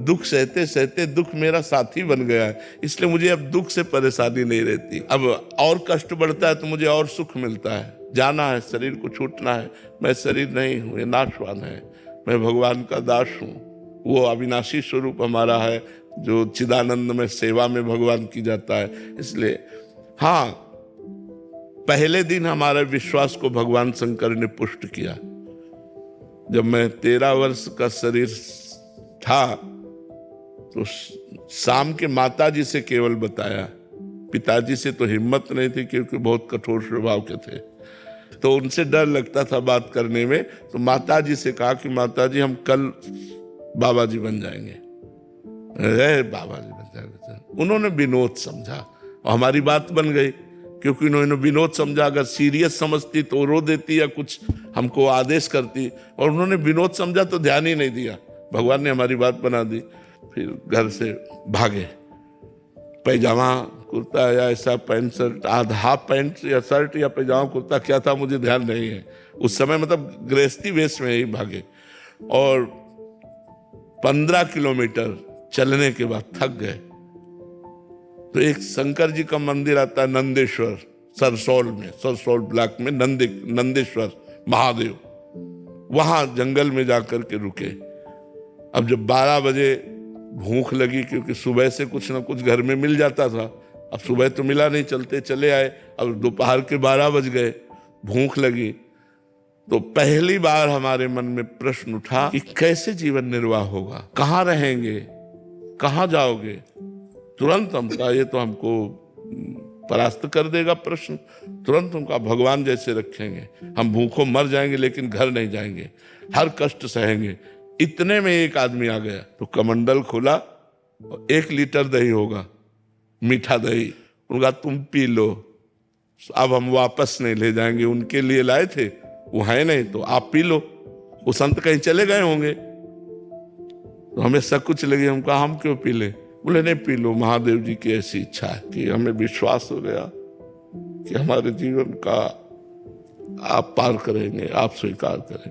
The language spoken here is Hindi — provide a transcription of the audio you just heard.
दुख सहते सहते दुख मेरा साथी बन गया है, इसलिए मुझे अब दुख से परेशानी नहीं रहती। अब और कष्ट बढ़ता है तो मुझे और सुख मिलता है। जाना है, शरीर को छूटना है। मैं शरीर नहीं हूँ, ये नाशवान है। मैं भगवान का दास हूँ। वो अविनाशी स्वरूप हमारा है जो चिदानंद में सेवा में भगवान की जाता है। इसलिए हाँ, पहले दिन हमारे विश्वास को भगवान शंकर ने पुष्ट किया। जब मैं 13 वर्ष का शरीर था तो शाम के माताजी से केवल बताया, पिताजी से तो हिम्मत नहीं थी क्योंकि बहुत कठोर स्वभाव के थे, तो उनसे डर लगता था बात करने में। तो माताजी से कहा कि माताजी हम कल बाबा जी बन जाएंगे। बाबा जी बन जाएंगे। उन्होंने विनोद समझा और हमारी बात बन गई, क्योंकि उन्होंने विनोद समझा। अगर सीरियस समझती तो रो देती या कुछ हमको आदेश करती, और उन्होंने विनोद समझा तो ध्यान ही नहीं दिया। भगवान ने हमारी बात बना दी। फिर घर से भागे, पैजामा कुर्ता या ऐसा पैंट शर्ट, आधा हाफ पैंट या शर्ट या पैजामा कुर्ता क्या था मुझे ध्यान नहीं है उस समय, मतलब गृहस्थी वेश में ही भागे। और 15 किलोमीटर चलने के बाद थक गए तो एक शंकर जी का मंदिर आता है नंदेश्वर, सरसौल में, सरसौल ब्लॉक में नंदेश्वर महादेव, वहां जंगल में जाकर के रुके। अब जब 12 बजे भूख लगी, क्योंकि सुबह से कुछ ना कुछ घर में मिल जाता था, अब सुबह तो मिला नहीं, चलते चले आए। अब दोपहर के 12 बज गए, भूख लगी, तो पहली बार हमारे मन में प्रश्न उठा कि कैसे जीवन निर्वाह होगा, कहाँ रहेंगे, कहाँ जाओगे। तुरंत हम कहा ये तो हमको परास्त कर देगा प्रश्न। तुरंत हम कहा भगवान जैसे रखेंगे, हम भूखों मर जाएंगे लेकिन घर नहीं जाएंगे, हर कष्ट सहेंगे। इतने में एक आदमी आ गया, तो कमंडल खोला और 1 लीटर दही होगा, मीठा दही, उनका तुम पी लो, अब हम वापस नहीं ले जाएंगे। उनके लिए लाए थे, वो है नहीं तो आप पी लो, वो संत कहीं चले गए होंगे। तो हमें सब कुछ लगे, हम कहा हम क्यों पी ले, बोले नहीं पी लो, महादेव जी की ऐसी इच्छा है। कि हमें विश्वास हो गया कि हमारे जीवन का आप पार करेंगे, आप स्वीकार करेंगे।